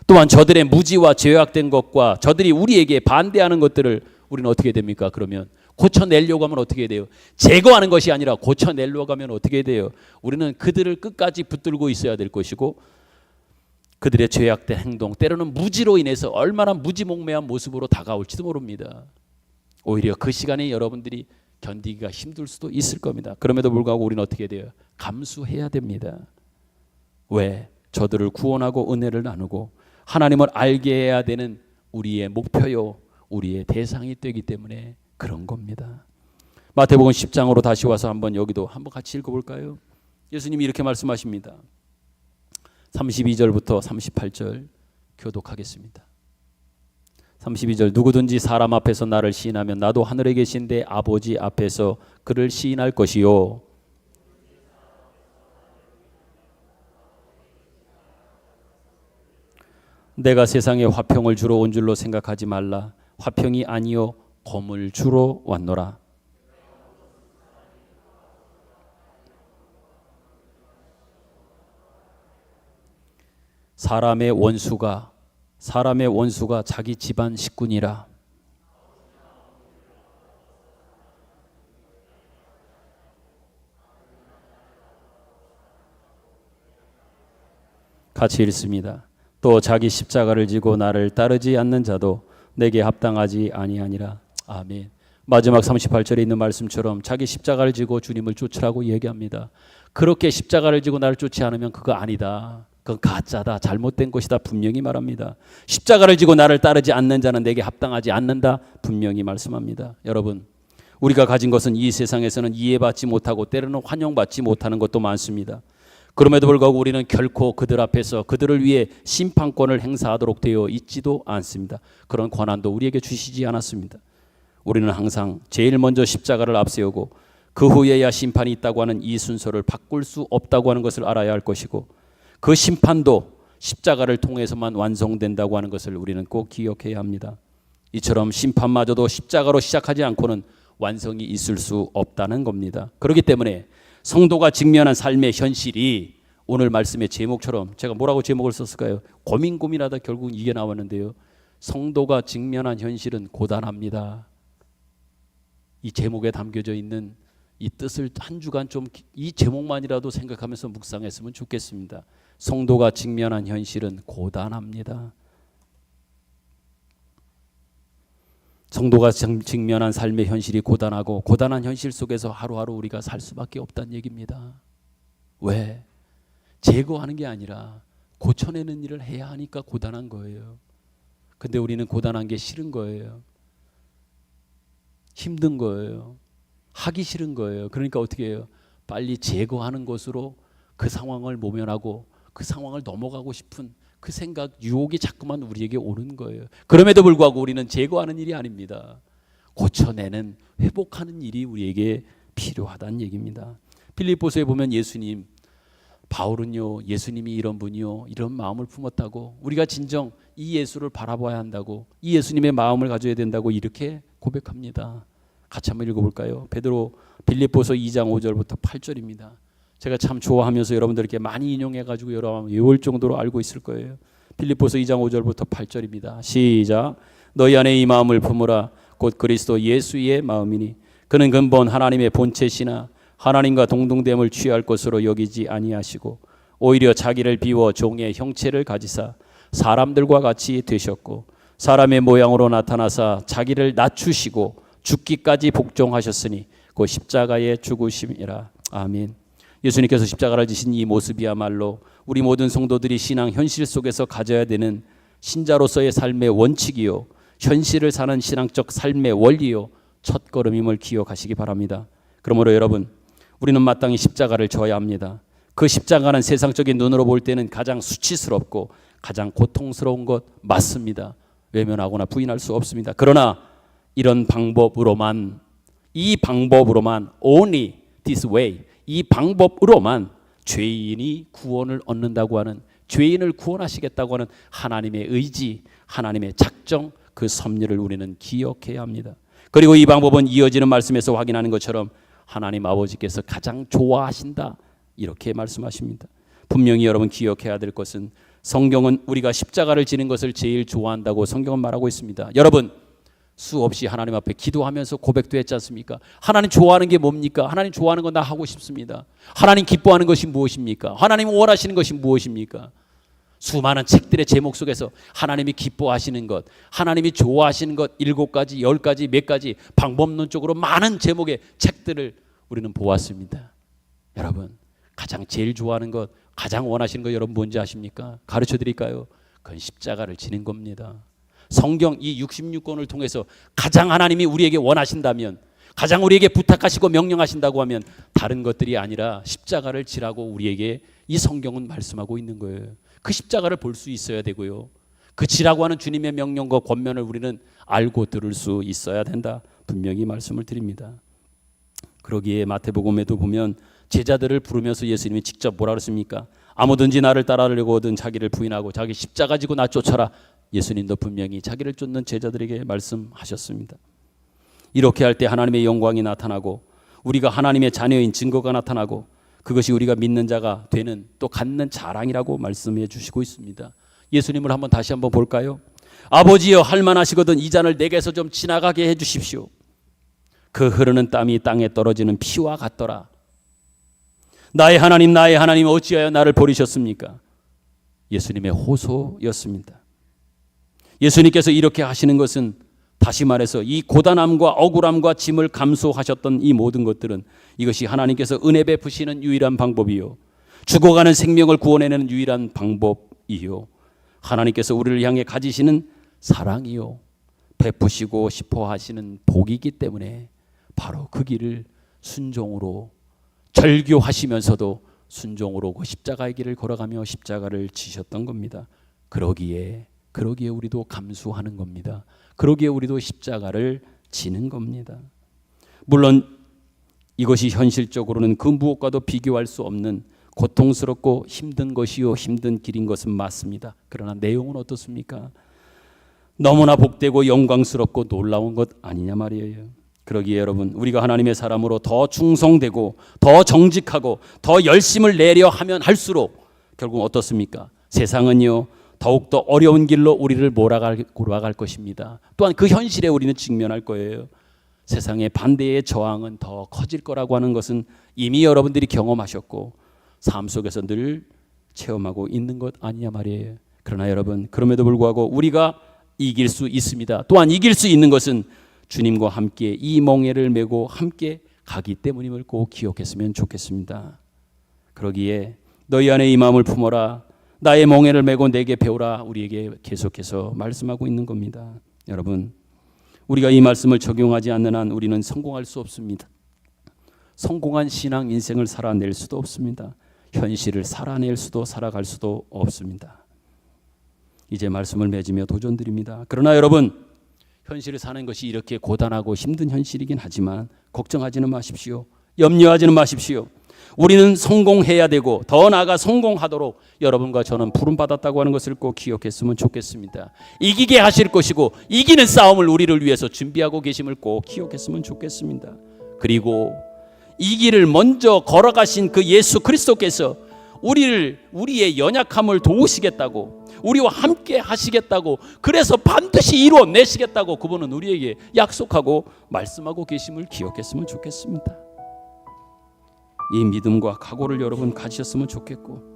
또한 저들의 무지와 죄악된 것과 저들이 우리에게 반대하는 것들을 우리는 어떻게 됩니까? 그러면 고쳐내려고 하면 어떻게 돼요? 제거하는 것이 아니라 고쳐내려고 하면 어떻게 돼요? 우리는 그들을 끝까지 붙들고 있어야 될 것이고 그들의 죄악된 행동, 때로는 무지로 인해서 얼마나 무지몽매한 모습으로 다가올지도 모릅니다. 오히려 그 시간에 여러분들이 견디기가 힘들 수도 있을 겁니다. 그럼에도 불구하고 우리는 어떻게 돼요? 감수해야 됩니다. 왜? 저들을 구원하고 은혜를 나누고 하나님을 알게 해야 되는 우리의 목표요, 우리의 대상이 되기 때문에 그런 겁니다. 마태복음 10장으로 다시 와서 한번 여기도 한번 같이 읽어볼까요? 예수님이 이렇게 말씀하십니다. 32절부터 38절 교독하겠습니다. 32절. 누구든지 사람 앞에서 나를 시인하면 나도 하늘에 계신 내 아버지 앞에서 그를 시인할 것이요, 내가 세상에 화평을 주러 온 줄로 생각하지 말라. 화평이 아니요 검을 주러 왔노라. 사람의 원수가 자기 집안 식구니라. 같이 읽습니다. 또 자기 십자가를 지고 나를 따르지 않는 자도 내게 합당하지 아니하니라. 아멘. 마지막 38절에 있는 말씀처럼 자기 십자가를 지고 주님을 쫓으라고 얘기합니다. 그렇게 십자가를 지고 나를 쫓지 않으면 그거 아니다, 그건 가짜다, 잘못된 것이다 분명히 말합니다. 십자가를 지고 나를 따르지 않는 자는 내게 합당하지 않는다 분명히 말씀합니다. 여러분, 우리가 가진 것은 이 세상에서는 이해받지 못하고 때로는 환영받지 못하는 것도 많습니다. 그럼에도 불구하고 우리는 결코 그들 앞에서 그들을 위해 심판권을 행사하도록 되어 있지도 않습니다. 그런 권한도 우리에게 주시지 않았습니다. 우리는 항상 제일 먼저 십자가를 앞세우고 그 후에야 심판이 있다고 하는 이 순서를 바꿀 수 없다고 하는 것을 알아야 할 것이고, 그 심판도 십자가를 통해서만 완성된다고 하는 것을 우리는 꼭 기억해야 합니다. 이처럼 심판마저도 십자가로 시작하지 않고는 완성이 있을 수 없다는 겁니다. 그렇기 때문에 성도가 직면한 삶의 현실이 오늘 말씀의 제목처럼, 제가 뭐라고 제목을 썼을까요? 고민하다 결국 이게 나왔는데요. 성도가 직면한 현실은 고단합니다. 이 제목에 담겨져 있는 이 뜻을 한 주간 좀 이 제목만이라도 생각하면서 묵상했으면 좋겠습니다. 성도가 직면한 현실은 고단합니다. 성도가 직면한 삶의 현실이 고단하고, 고단한 현실 속에서 하루하루 우리가 살 수밖에 없다는 얘기입니다. 왜? 제거하는 게 아니라 고쳐내는 일을 해야 하니까 고단한 거예요. 근데 우리는 고단한 게 싫은 거예요. 힘든 거예요. 하기 싫은 거예요. 그러니까 어떻게 해요? 빨리 제거하는 것으로 그 상황을 모면하고 그 상황을 넘어가고 싶은 그 생각, 유혹이 자꾸만 우리에게 오는 거예요. 그럼에도 불구하고 우리는 제거하는 일이 아닙니다. 고쳐내는, 회복하는 일이 우리에게 필요하다는 얘기입니다. 빌립보서에 보면 예수님, 바울은요, 예수님이 이런 분이요, 이런 마음을 품었다고, 우리가 진정 이 예수를 바라봐야 한다고, 이 예수님의 마음을 가져야 된다고 이렇게 고백합니다. 같이 한번 읽어볼까요? 베드로 빌립보서 2장 5절부터 8절입니다. 제가 참 좋아하면서 여러분들께 많이 인용해가지고 여러분 외울 정도로 알고 있을 거예요. 빌립보서 2장 5절부터 8절입니다. 시작. 너희 안에 이 마음을 품으라. 곧 그리스도 예수의 마음이니 그는 근본 하나님의 본체시나 하나님과 동등됨을 취할 것으로 여기지 아니하시고 오히려 자기를 비워 종의 형체를 가지사 사람들과 같이 되셨고 사람의 모양으로 나타나사 자기를 낮추시고 죽기까지 복종하셨으니 그 십자가의 죽으심이라. 아멘. 예수님께서 십자가를 지신 이 모습이야말로 우리 모든 성도들이 신앙 현실 속에서 가져야 되는 신자로서의 삶의 원칙이요, 현실을 사는 신앙적 삶의 원리요, 첫걸음임을 기억하시기 바랍니다. 그러므로 여러분, 우리는 마땅히 십자가를 져야 합니다. 그 십자가는 세상적인 눈으로 볼 때는 가장 수치스럽고 가장 고통스러운 것 맞습니다. 외면하거나 부인할 수 없습니다. 그러나 이런 방법으로만, 이 방법으로만, only this way, 이 방법으로만 죄인이 구원을 얻는다고 하는, 죄인을 구원하시겠다고 하는 하나님의 의지, 하나님의 작정, 그 섭리를 우리는 기억해야 합니다. 그리고 이 방법은 이어지는 말씀에서 확인하는 것처럼 하나님 아버지께서 가장 좋아하신다, 이렇게 말씀하십니다. 분명히 여러분 기억해야 될 것은 성경은 우리가 십자가를 지는 것을 제일 좋아한다고 성경은 말하고 있습니다. 여러분, 수없이 하나님 앞에 기도하면서 고백도 했지 않습니까? 하나님 좋아하는 게 뭡니까? 하나님 좋아하는 건 나 하고 싶습니다. 하나님 기뻐하는 것이 무엇입니까? 하나님 원하시는 것이 무엇입니까? 수많은 책들의 제목 속에서 하나님이 기뻐하시는 것, 하나님이 좋아하시는 것 7가지, 10가지, 몇 가지 방법론적으로 많은 제목의 책들을 우리는 보았습니다. 여러분, 가장 제일 좋아하는 것, 가장 원하시는 것 여러분 뭔지 아십니까? 가르쳐 드릴까요? 그건 십자가를 지는 겁니다. 성경 이 66권을 통해서 가장 하나님이 우리에게 원하신다면, 가장 우리에게 부탁하시고 명령하신다고 하면 다른 것들이 아니라 십자가를 지라고 우리에게 이 성경은 말씀하고 있는 거예요. 그 십자가를 볼 수 있어야 되고요, 그 지라고 하는 주님의 명령과 권면을 우리는 알고 들을 수 있어야 된다, 분명히 말씀을 드립니다. 그러기에 마태복음에도 보면 제자들을 부르면서 예수님이 직접 뭐라 그랬습니까? 아무든지 나를 따르려거든 자기를 부인하고 자기 십자가 지고 나 쫓아라. 예수님도 분명히 자기를 쫓는 제자들에게 말씀하셨습니다. 이렇게 할 때 하나님의 영광이 나타나고 우리가 하나님의 자녀인 증거가 나타나고 그것이 우리가 믿는 자가 되는 또 갖는 자랑이라고 말씀해 주시고 있습니다. 예수님을 한번 다시 한번 볼까요? 아버지여, 할만하시거든 이 잔을 내게서 좀 지나가게 해 주십시오. 그 흐르는 땀이 땅에 떨어지는 피와 같더라. 나의 하나님, 나의 하나님, 어찌하여 나를 버리셨습니까? 예수님의 호소였습니다. 예수님께서 이렇게 하시는 것은 다시 말해서 이 고단함과 억울함과 짐을 감수하셨던 이 모든 것들은 이것이 하나님께서 은혜 베푸시는 유일한 방법이요, 죽어가는 생명을 구원해내는 유일한 방법이요, 하나님께서 우리를 향해 가지시는 사랑이요, 베푸시고 싶어 하시는 복이기 때문에 바로 그 길을 순종으로, 절교하시면서도 순종으로 그 십자가의 길을 걸어가며 십자가를 지셨던 겁니다. 그러기에 우리도 감수하는 겁니다. 그러기에 우리도 십자가를 지는 겁니다. 물론 이것이 현실적으로는 그 무엇과도 비교할 수 없는 고통스럽고 힘든 것이요, 힘든 길인 것은 맞습니다. 그러나 내용은 어떻습니까? 너무나 복되고 영광스럽고 놀라운 것 아니냐 말이에요. 그러기에 여러분, 우리가 하나님의 사람으로 더 충성되고 더 정직하고 더 열심을 내려 하면 할수록 결국 어떻습니까? 세상은요 더욱더 어려운 길로 우리를 몰아갈 것입니다. 또한 그 현실에 우리는 직면할 거예요. 세상의 반대의 저항은 더 커질 거라고 하는 것은 이미 여러분들이 경험하셨고 삶 속에서 늘 체험하고 있는 것 아니냐 말이에요. 그러나 여러분, 그럼에도 불구하고 우리가 이길 수 있습니다. 또한 이길 수 있는 것은 주님과 함께 이 멍에를 메고 함께 가기 때문임을 꼭 기억했으면 좋겠습니다. 그러기에 너희 안에 이 마음을 품어라, 나의 멍에를 메고 내게 배우라, 우리에게 계속해서 말씀하고 있는 겁니다. 여러분, 우리가 이 말씀을 적용하지 않는 한 우리는 성공할 수 없습니다. 성공한 신앙 인생을 살아낼 수도 없습니다. 현실을 살아낼 수도 살아갈 수도 없습니다. 이제 말씀을 맺으며 도전드립니다. 그러나 여러분, 현실을 사는 것이 이렇게 고단하고 힘든 현실이긴 하지만 걱정하지는 마십시오. 염려하지는 마십시오. 우리는 성공해야 되고 더 나아가 성공하도록 여러분과 저는 부름받았다고 하는 것을 꼭 기억했으면 좋겠습니다. 이기게 하실 것이고 이기는 싸움을 우리를 위해서 준비하고 계심을 꼭 기억했으면 좋겠습니다. 그리고 이 길을 먼저 걸어가신 그 예수 그리스도께서 우리의 연약함을 도우시겠다고, 우리와 함께 하시겠다고, 그래서 반드시 이루어내시겠다고 그분은 우리에게 약속하고 말씀하고 계심을 기억했으면 좋겠습니다. 이 믿음과 각오를 여러분 가지셨으면 좋겠고,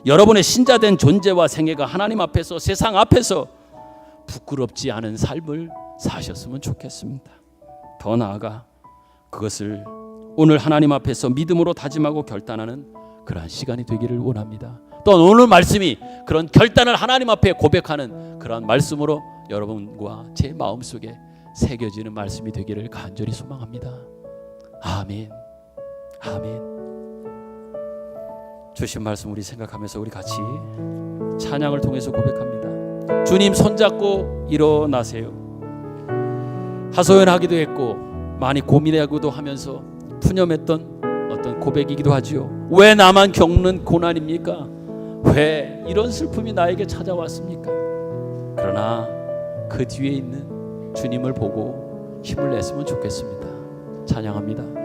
여러분의 신자된 존재와 생애가 하나님 앞에서, 세상 앞에서 부끄럽지 않은 삶을 사셨으면 좋겠습니다. 더 나아가 그것을 오늘 하나님 앞에서 믿음으로 다짐하고 결단하는 그러한 시간이 되기를 원합니다. 또 오늘 말씀이 그런 결단을 하나님 앞에 고백하는 그러한 말씀으로 여러분과 제 마음속에 새겨지는 말씀이 되기를 간절히 소망합니다. 아멘. 아멘. 주신 말씀 우리 생각하면서 우리 같이 찬양을 통해서 고백합니다. 주님 손잡고 일어나세요. 하소연하기도 했고 많이 고민하기도 하면서 푸념했던 어떤 고백이기도 하지요. 왜 나만 겪는 고난입니까? 왜 이런 슬픔이 나에게 찾아왔습니까? 그러나 그 뒤에 있는 주님을 보고 힘을 냈으면 좋겠습니다. 찬양합니다.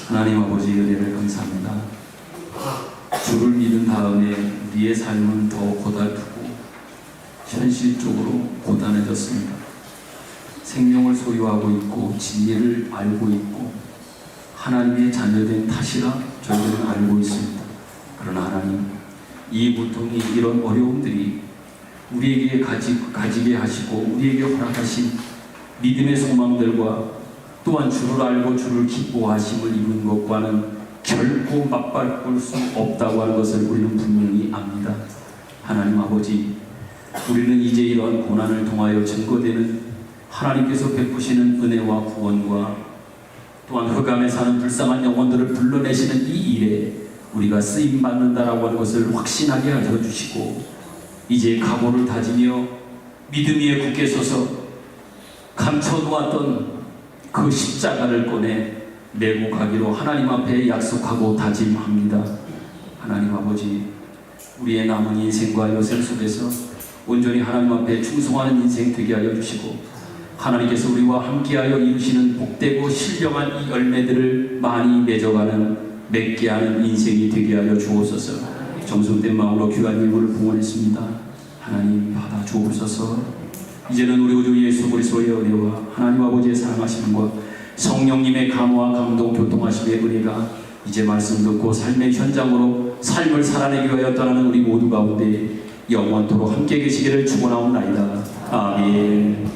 하나님 아버지 은혜를 감사합니다. 주를 믿은 다음에 우리의 삶은 더 고달프고 현실적으로 고단해졌습니다. 생명을 소유하고 있고 진리를 알고 있고 하나님의 자녀된 탓이라 저희들은 알고 있습니다. 그러나 하나님, 이 고통이, 이런 어려움들이 우리에게 가지게 하시고 우리에게 허락하신 믿음의 소망들과 또한 주를 알고 주를 기뻐하심을 이룬 것과는 결코 맞바꿀 수 없다고 하는 것을 우리는 분명히 압니다. 하나님 아버지, 우리는 이제 이러한 고난을 통하여 증거되는 하나님께서 베푸시는 은혜와 구원과 또한 흑암에 사는 불쌍한 영혼들을 불러내시는 이 일에 우리가 쓰임받는다라고 하는 것을 확신하게 하여 주시고, 이제 각오를 다지며 믿음 위에 굳게 서서 감춰놓았던 그 십자가를 꺼내 메고 가기로 하나님 앞에 약속하고 다짐합니다. 하나님 아버지, 우리의 남은 인생과 여생 속에서 온전히 하나님 앞에 충성하는 인생 되게 하여 주시고, 하나님께서 우리와 함께하여 이루시는 복되고 신령한 이 열매들을 많이 맺게 하는 인생이 되게 하여 주옵소서. 정성된 마음으로 귀한 예물을 봉헌했습니다. 하나님 받아 주옵소서. 이제는 우리 구주 예수 그리스도의 은혜와 하나님 아버지의 사랑하심과 성령님의 감화와 감동 교통하심의 은혜가 이제 말씀 듣고 삶의 현장으로 삶을 살아내기 위하여 떠나는 우리 모두 가운데 영원토록 함께 계시기를 축원하옵나이다. 아멘.